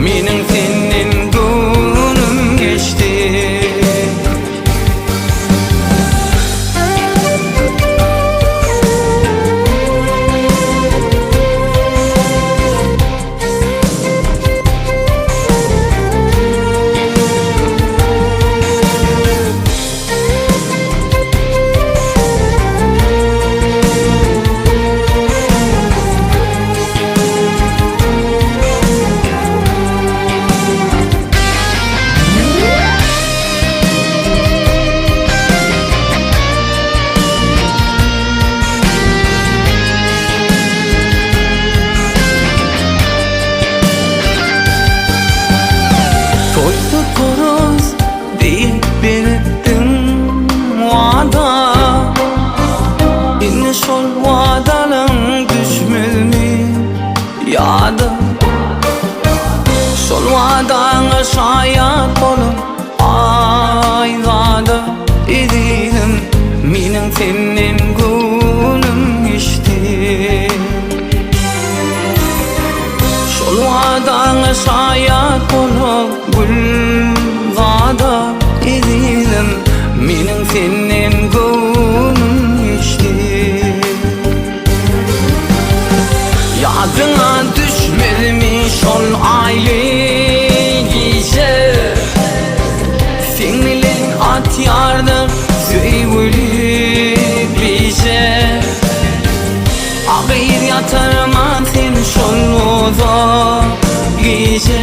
Mening senin günüm geçti. Şol vadalan düşmeli yada, şol vadana şayat olun ayvada idim. Mening senin günüm geçti. Şol vadana şayat olun gül vada idim. Mening senin günüm geçti. Yadına düşmedi mi şol aylı gece? Sen bilen at yardım söyleyip bize. Ağır yatarma sen şol uzak gece.